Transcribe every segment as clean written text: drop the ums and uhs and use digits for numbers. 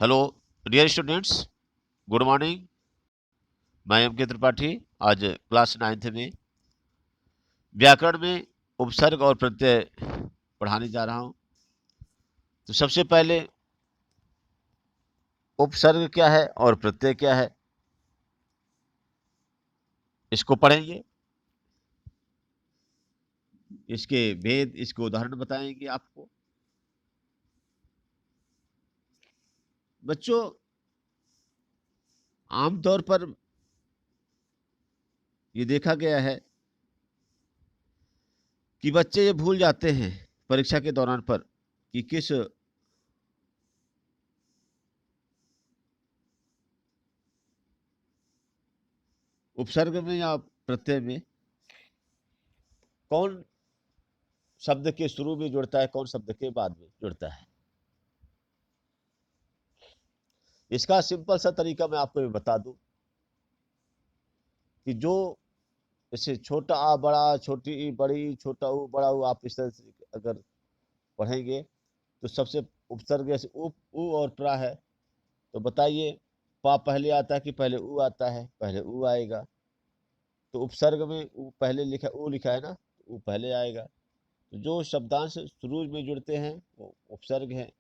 Hello dear students, good morning. मैं M K Tripathi आज class 9th में व्याकरण में उपसर्ग और प्रत्यय पढ़ाने जा रहा हूं। तो सबसे पहले उपसर्ग क्या है और प्रत्यय क्या है इसको पढ़ेंगे। इसके भेद, इसके उदाहरण बताएंगे आपको। बच्चों, आमतौर पर ये देखा गया है कि बच्चे ये भूल जाते हैं परीक्षा के दौरान पर कि किस उपसर्ग में या प्रत्यय में कौन शब्द के शुरू में जुड़ता है, कौन शब्द के बाद में जुड़ता है। इसका सिंपल सा तरीका मैं आपको बता दूं कि जो जैसे छोटा आ बड़ा, छोटी ई बड़ी, छोटा ऊ बड़ा ऊ, आप इस तरह से अगर पढ़ेंगे तो सबसे उपसर्ग जैसे उप ऊ और प्रा है। तो बताइए, पा पहले आता है कि पहले ऊ आता है? पहले ऊ आएगा। तो उपसर्ग में ऊ पहले लिखा, ऊ लिखा है ना, तो ऊ पहले आएगा। तो जो शब्दांश शुरू में जुड़ते हैं वो उपसर्ग है,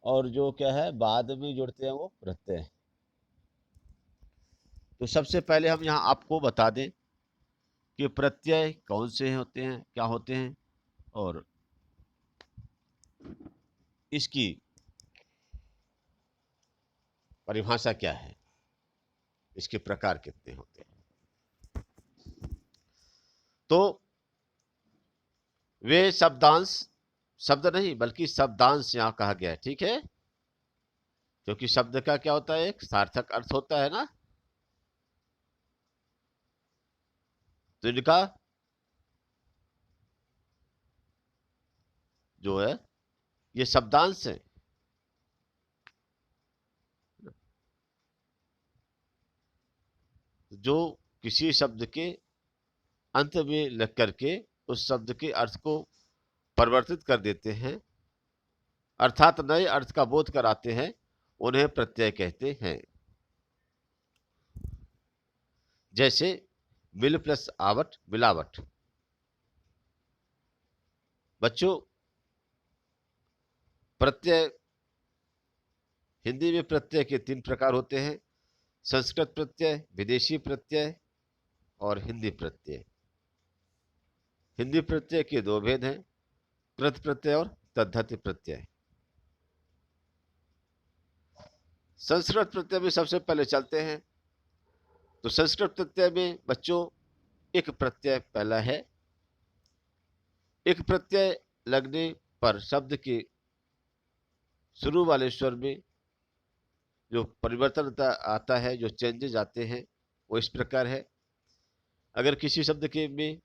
और जो क्या है बाद में जुड़ते हैं वो प्रत्यय है। तो सबसे पहले हम यहाँ आपको बता दें कि प्रत्यय कौन से होते हैं, क्या होते हैं, और इसकी परिभाषा क्या है, इसके प्रकार कितने होते हैं। तो वे शब्दांश, शब्द नहीं बल्कि शब्दांश यहाँ कहा गया है, ठीक है, क्योंकि शब्द का क्या होता है, एक सार्थक अर्थ होता है ना। तो इनका जो है ये शब्दांश है। जो किसी शब्द के अंत में लग करके उस शब्द के अर्थ को परिवर्तित कर देते हैं, अर्थात नए अर्थ का बोध कराते हैं, उन्हें प्रत्यय कहते हैं। जैसे मिल प्लस आवट, मिलावट। बच्चों, प्रत्यय, हिंदी में प्रत्यय के 3 प्रकार होते हैं: संस्कृत प्रत्यय, विदेशी प्रत्यय और हिंदी प्रत्यय। हिंदी प्रत्यय के 2 भेद हैं, कृत प्रत्यय और तद्धित प्रत्यय। संस्कृत प्रत्यय में सबसे पहले चलते हैं। तो संस्कृत प्रत्यय में बच्चों एक प्रत्यय पहला है। एक प्रत्यय लगने पर शब्द के शुरू वाले स्वर में जो परिवर्तन आता है, जो चेंजेज आते हैं, वो इस प्रकार है। अगर किसी शब्द के में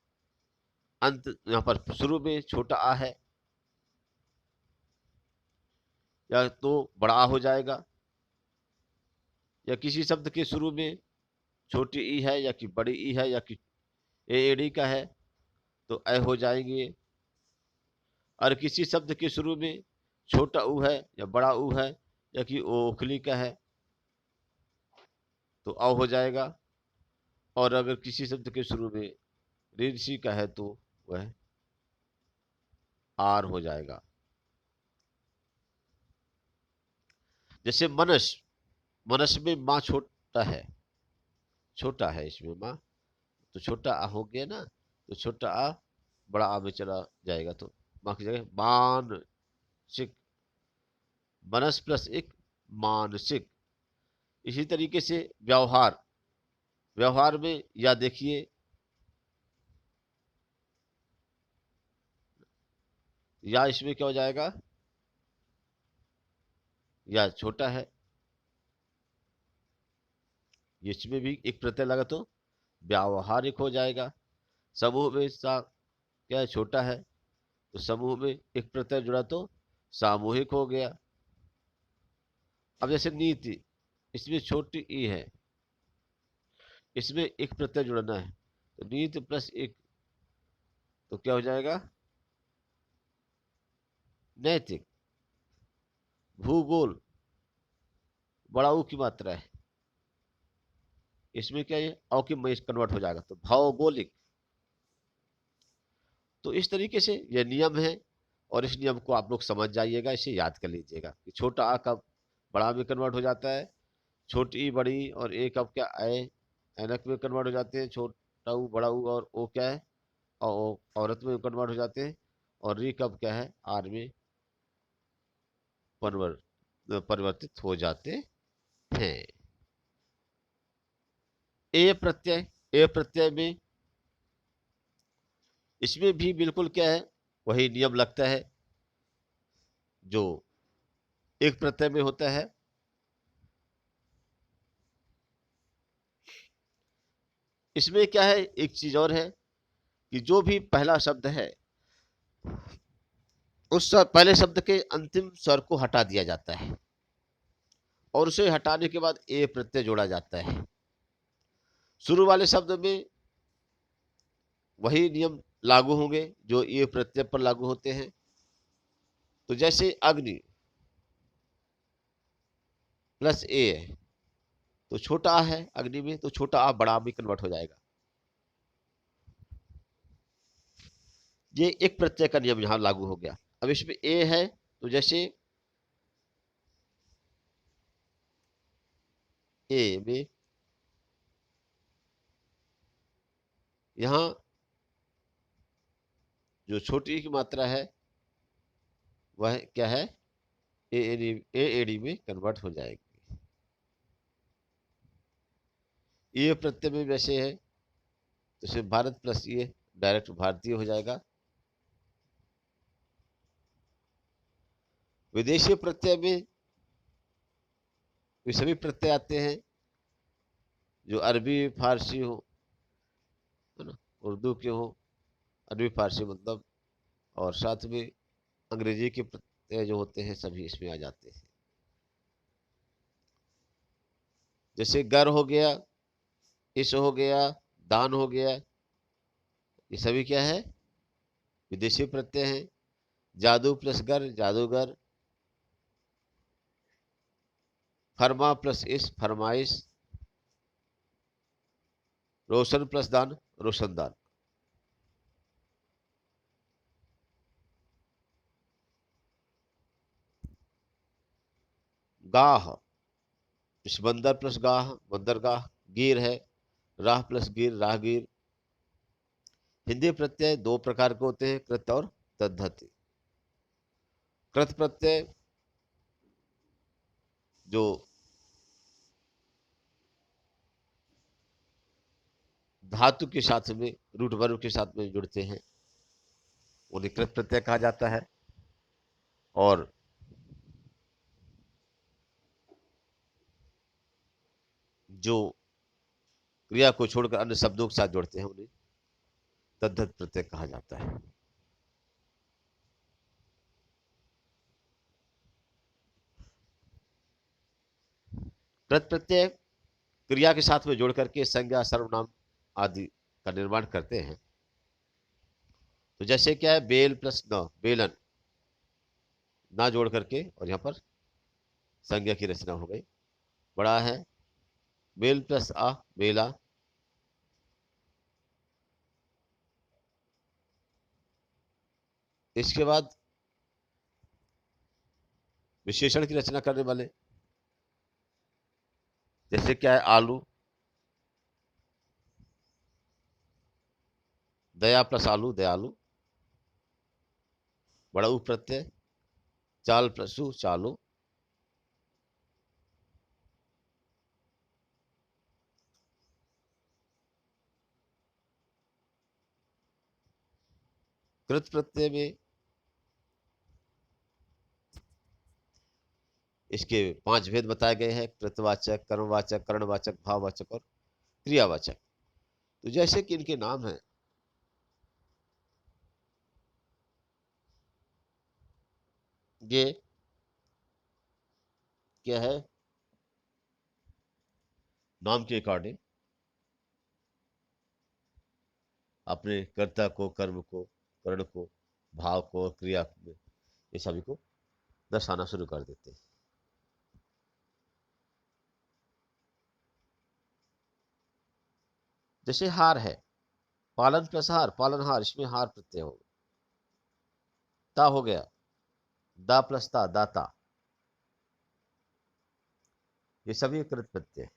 अंत, यहाँ पर शुरू में छोटा आ है, या तो बड़ा आ हो जाएगा, या किसी शब्द के शुरू में छोटी ई है या कि बड़ी ई है या कि एड़ी का है तो ए हो जाएंगे। और किसी शब्द के शुरू में छोटा ऊ है या बड़ा ऊ है या कि ओखली का है तो अ हो जाएगा। और अगर किसी शब्द के शुरू में ऋषि का है तो वह आर हो जाएगा। जैसे मनस, मनस में माँ छोटा है, छोटा है इसमें माँ, तो छोटा आ हो गया ना, तो छोटा आ बड़ा आ में चला जाएगा, तो माँ की जगह मानसिक। मनस प्लस एक मानसिक। इसी तरीके से व्यवहार, व्यवहार में या देखिए, या इसमें क्या हो जाएगा, या छोटा है, इसमें भी एक प्रत्यय लगा तो व्यावहारिक हो जाएगा। समूह में सा क्या है, छोटा है, तो समूह में एक प्रत्यय जुड़ा तो सामूहिक हो गया। अब जैसे नीति, इसमें छोटी ई है, इसमें एक प्रत्यय जुड़ना है, तो नीति प्लस एक तो क्या हो जाएगा, नैतिक। भूगोल, बड़ा ऊ की मात्रा है, इसमें क्या है औ की में कन्वर्ट हो जाएगा, तो भौगोलिक। तो इस तरीके से यह नियम है, और इस नियम को आप लोग समझ जाइएगा, इसे याद कर लीजिएगा कि छोटा आ कब बड़ा में कन्वर्ट हो जाता है, छोटी ई बड़ी, और ए कब क्या ए ऐनक में कन्वर्ट हो जाते हैं, छोटा ऊ बड़ा ऊ, और ओ क्या है औरत में कन्वर्ट हो जाते हैं, और री कब क्या है आर में परिवर्तित हो जाते हैं। ए प्रत्यय में इसमें भी बिल्कुल क्या है वही नियम लगता है जो एक प्रत्यय में होता है। इसमें क्या है एक चीज और है कि जो भी पहला शब्द है उस पहले शब्द के अंतिम स्वर को हटा दिया जाता है, और उसे हटाने के बाद ए प्रत्यय जोड़ा जाता है। शुरू वाले शब्द में वही नियम लागू होंगे जो ए प्रत्यय पर लागू होते हैं। तो जैसे अग्नि प्लस ए है, तो छोटा आ है अग्नि में, तो छोटा आ बड़ा में कन्वर्ट हो जाएगा। ये एक प्रत्यय का नियम यहां लागू हो गया। अब इसमें ए है, तो जैसे ए में यहां जो छोटी की मात्रा है वह क्या है ए एडी में कन्वर्ट हो जाएगी। ये प्रत्यय में वैसे है, तो सिर्फ भारत प्लस ये डायरेक्ट भारतीय हो जाएगा। विदेशी प्रत्यय में वे सभी प्रत्यय आते हैं जो अरबी फारसी हो, है ना, उर्दू के हो, अरबी फारसी मतलब, और साथ में अंग्रेजी के प्रत्यय जो होते हैं सभी इसमें आ जाते हैं। जैसे गर हो गया, इस हो गया, दान हो गया, ये सभी क्या है विदेशी प्रत्यय हैं। जादू प्लस गर जादूगर, फरमा प्लस इस फरमाइश, रोशन प्लस दान रोशनदान। गाह इस बंदर प्लस गाह बंदरगाह, गिर है राह प्लस गिर राहगीर। हिंदी प्रत्यय दो प्रकार के होते हैं, कृत और तद्धति। कृत प्रत्यय जो धातु के साथ में रूट वर्ब के साथ में जुड़ते हैं उन्हें कृत प्रत्यय कहा जाता है, और जो क्रिया को छोड़कर अन्य शब्दों के साथ जुड़ते हैं उन्हें तद्धत प्रत्यय कहा जाता है। कृत प्रत्यय क्रिया के साथ में जोड़ करके संज्ञा सर्वनाम आदि का निर्माण करते हैं। तो जैसे क्या है बेल प्लस न बेलन, ना जोड़ करके, और यहां पर संज्ञा की रचना हो गई। बड़ा है बेल प्लस आ बेला, इसके बाद विशेषण की रचना करने वाले जैसे क्या है आलू, दया प्लस आलू दयालु। बड़ा ऊ प्रत्यय चाल प्लस उ चालू। कृत प्रत्यय में इसके 5 भेद बताए गए हैं, कृतवाचक कर्मवाचक करणवाचक भाववाचक और क्रियावाचक। तो जैसे कि इनके नाम हैं, ये क्या है नाम के अकॉर्डिंग अपने कर्ता को कर्म को कर्ण को भाव को और क्रिया में ये सभी को दर्शाना शुरू कर देते हैं। जैसे हार है, पालन प्लस हार, पालनहार, इसमें हार प्रत्यय हो, ता हो गया, दा प्लस ता, दाता, ये सभी कृत प्रत्यय।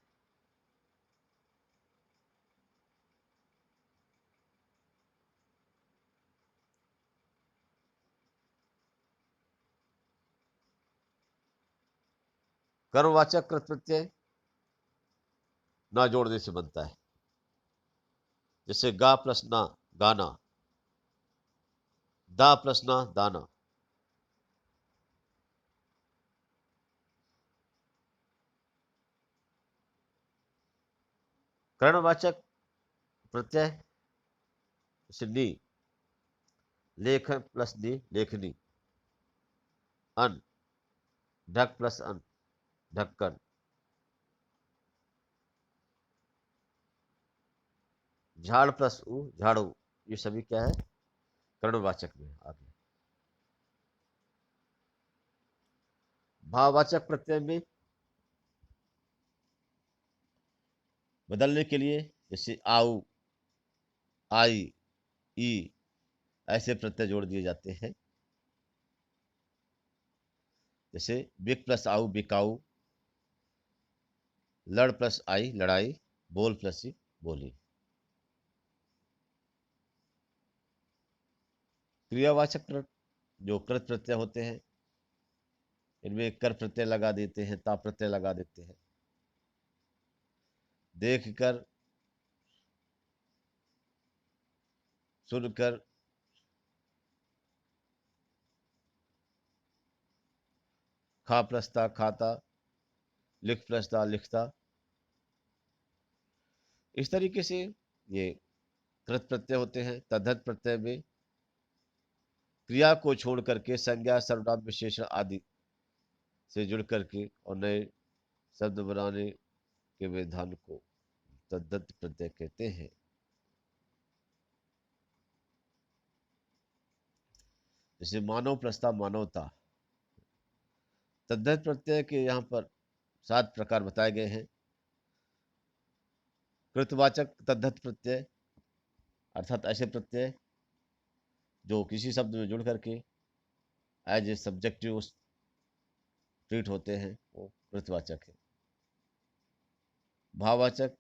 कर्मवाचक कृत प्रत्यय ना जोड़ने से बनता है, जैसे गा प्लस ना, गाना, दा प्लस ना, दाना। कर्णवाचक प्रत्यय जैसे नी, लेखन प्लस नी, लेखनी, अन, ढक प्लस अन, ढक्कन, झाड़ प्लस उ, झाड़ू, ये सभी क्या है, कर्णवाचक में आ गए। भाववाचक प्रत्यय में बदलने के लिए जैसे आऊ, आई, ई, ऐसे प्रत्यय जोड़ दिए जाते हैं। जैसे बिक प्लस आऊ, बिकाऊ, लड़ प्लस आई, लड़ाई, बोल प्लस ई, बोली। क्रियावाचक जो कृत प्रत्यय होते हैं, इनमें कर प्रत्यय लगा देते हैं, ता प्रत्यय लगा देते हैं। देख कर, सुनकर, खा प्लस ता, खाता, लिख प्लस ता, लिखता। इस तरीके से ये कृत प्रत्यय होते हैं। तद्धत प्रत्यय में क्रिया को छोड़ करके संज्ञा, सर्वनाम, विशेषण आदि से जुड़ करके और नए शब्द बनाने के विधान को तद्धत प्रत्यय कहते हैं। जैसे मानव प्रस्ताव, मानवता। तद्धत प्रत्यय के यहाँ पर 7 प्रकार बताए गए हैं। कृतवाचक तद्धत प्रत्यय अर्थात ऐसे प्रत्यय जो किसी शब्द में जुड़ करके एज ए सब्जेक्टिव ट्रीट होते हैं, वो कृतवाचक है। भाववाचक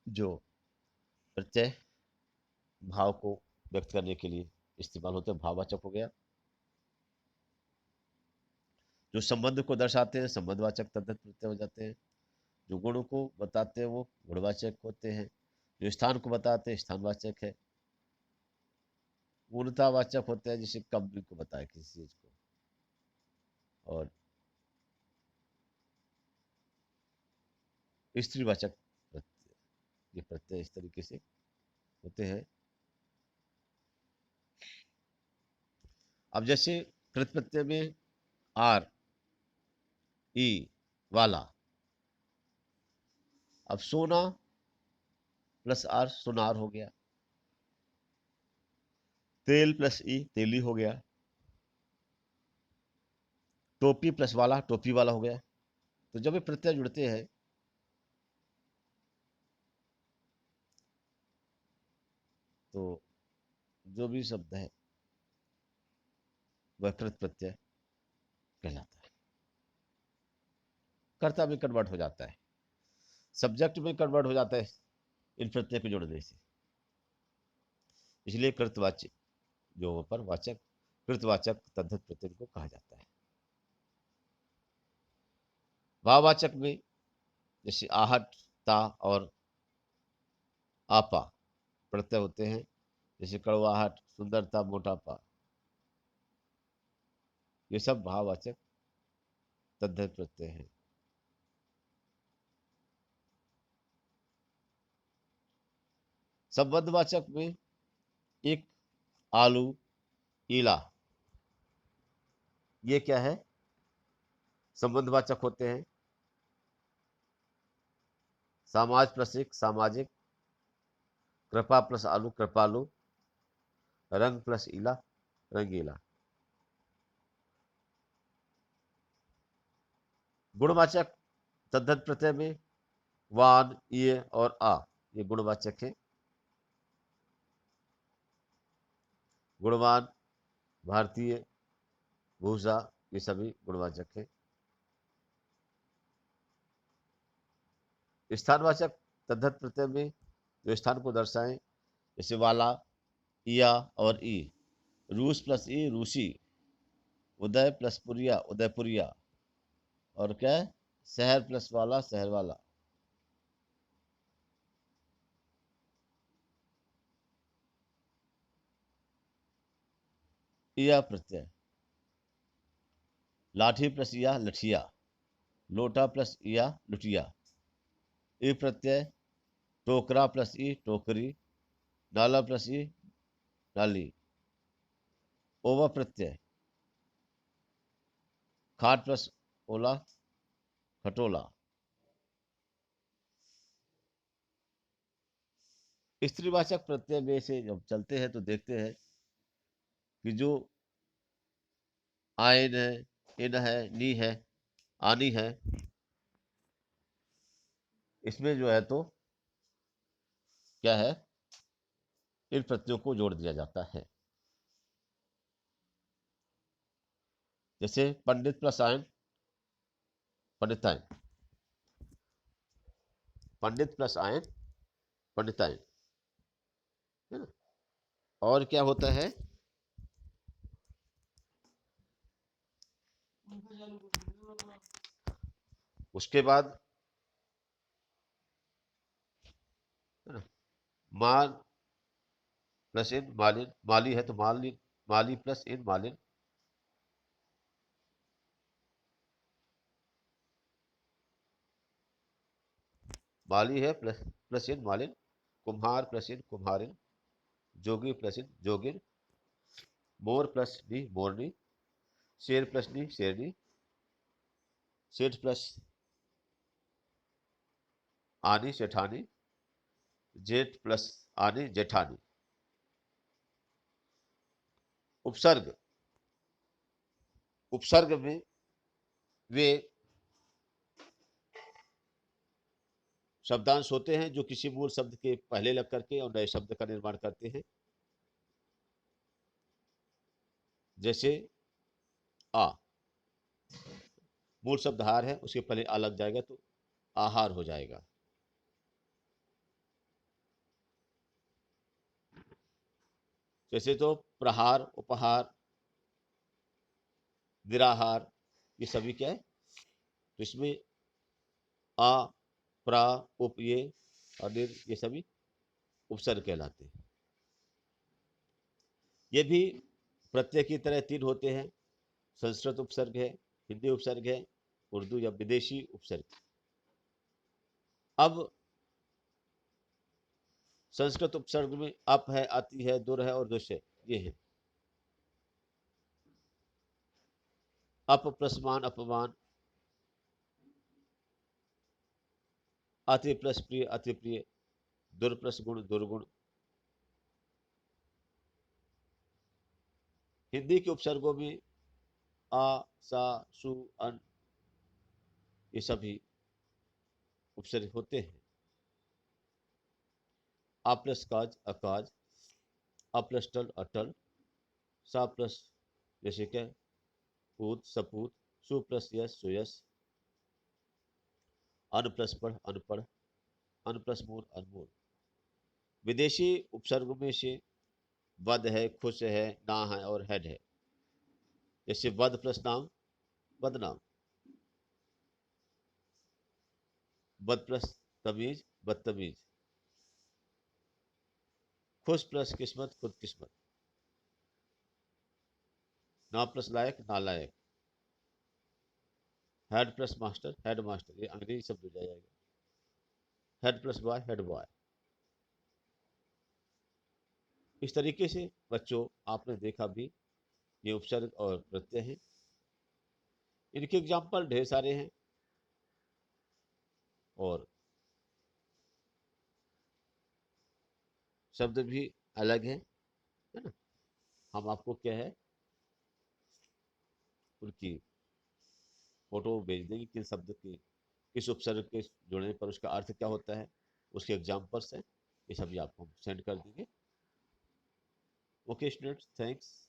जो प्रत्यय भाव को व्यक्त करने के लिए इस्तेमाल होते हैं, भाववाचक हो गया। जो संबंध को दर्शाते हैं, संबंधवाचक तद्धत प्रत्यय हो जाते हैं। जो गुणों को बताते हैं, वो गुणवाचक होते हैं। जो स्थान को बताते हैं, स्थानवाचक है। पूर्णतावाचक होते हैं, जिसे कंपनी को बताए किसी चीज को। और स्त्रीवाचक प्रत्यय, ये प्रत्यय इस तरीके से होते हैं। अब जैसे कृत प्रत्यय में आर, ई वाला, अब सोना प्लस आर, सोनार हो गया। तेल प्लस ई, तेली हो गया। टोपी प्लस वाला, टोपी वाला हो गया। तो जब ये प्रत्यय जुड़ते हैं तो जो भी शब्द है वह कृत प्रत्यय कहलाता है। कर्ता में कन्वर्ट हो जाता है, सब्जेक्ट में कन्वर्ट हो जाता है इन प्रत्यय को जोड़ने से। इसलिए कृतवाचक जो वहां पर वाचक, कृतवाचक तद्धत प्रत्यय को कहा जाता है। भाववाचक में जैसे आहट, ता और आपा प्रत्यय होते हैं। जैसे कड़वाहट, सुंदरता, मोटापा, ये सब भाववाचक तद्धत प्रत्यय हैं। संबंधवाचक में एक आलू, ईला, ये क्या है, संबंधवाचक होते हैं। समाज प्लस एक, सामाजिक। कृपा प्लस आलू, कृपालु। रंग प्लस ईला, रंगीला। गुणवाचक तद्धित प्रत्यय में वान, ये और आ, ये गुणवाचक है। गुणवान, भारतीय, भूषा, ये सभी गुणवाचक है। स्थानवाचक तद्धित प्रत्यय में जो स्थान को दर्शाएं, जैसे वाला, या और ई। रूस प्लस ई, रूसी। उदय प्लस पुरिया, उदयपुरिया। और क्या है, शहर प्लस वाला, शहर वाला। इया प्रत्यय। लाठी प्लस इया, लठिया। लोटा प्लस इया, लुटिया। ई प्रत्यय। टोकरा प्लस ई, टोकरी। नाला प्लस ई, नाली। ओवा प्रत्यय। खाट प्लस ओला, खटोला। स्त्रीवाचक प्रत्यय में से जब चलते हैं तो देखते हैं कि जो आयन है, इन है, नी है, आनी है, इसमें जो है तो क्या है, इन प्रत्ययों को जोड़ दिया जाता है। जैसे पंडित प्लस आयन, पंडितायन। पंडित प्लस आयन, पंडितायन, है ना। और क्या होता है, उसके बाद, है ना, माल प्लस इन, मालिन। माली है तो मालिन, माली प्लस इन, मालिन। माली है प्लस प्लस इन, मालिन। कुम्हार प्लस इन, कुम्हारिन। जोगी प्लस इन, जोगिन। मोर प्लस नी, मोरनी। शेर प्लस नी, शेरनी। सेठ प्लस आनी, सेठानी। जेठ प्लस आनी, जेठानी। उपसर्ग। उपसर्ग में वे शब्दांश होते हैं जो किसी मूल शब्द के पहले लग करके और नए शब्द का निर्माण करते हैं। जैसे आ, मूल शब्द हार है, उसके पहले आ लग जाएगा तो आहार हो जाएगा। जैसे तो प्रहार, उपहार, निराहार, ये सभी क्या है, तो इसमें आ, प्रा, उप, ये और निर, ये सभी उपसर्ग कहलाते हैं। ये भी प्रत्यय की तरह तीन होते हैं। संस्कृत उपसर्ग है, हिंदी उपसर्ग है, उर्दू या विदेशी उपसर्ग। अब संस्कृत उपसर्ग में अप है, अति है, दुर है और दुष्य है, ये है। अप प्लस मान, अपमान। अति प्लस प्रिय, अति प्रिय। दुर प्लस गुण, दुर्गुण। हिंदी के उपसर्गों में आ, सा, सु, अन, ये सभी उपसर्ग होते हैं। आ प्लस काज, अकाज। अ प्लस टल, अटल। सा प्लस, जैसे क्या, पूत, सपूत। सु प्लस यश, सुयश। अन प्लस पढ़, अनपढ़। अन प्लस मूल, अनमोल। विदेशी उपसर्ग में से वध है, खुश है, ना है और हेड है। जैसे वध प्लस नाम, बदनाम। बद प्लस तमीज, बदतमीज। खुश प्लस किस्मत, खुद किस्मत। ना प्लस लायक, नालायक। Head plus master, head master, ये अंग्रेजी शब्द हो जाएगा। Head plus boy, head boy. इस तरीके से बच्चों आपने देखा भी, ये उपसर्ग और प्रत्यय हैं। इनके एग्जाम्पल ढेर सारे हैं और शब्द भी अलग है ना। हम आपको क्या है, उनकी फोटो भेज देंगे किन शब्द की किस उपसर्ग के जुड़ने पर उसका अर्थ क्या होता है, उसके एग्जाम्पल्स हैं, ये सब भी आपको सेंड कर देंगे। Okay students, thanks.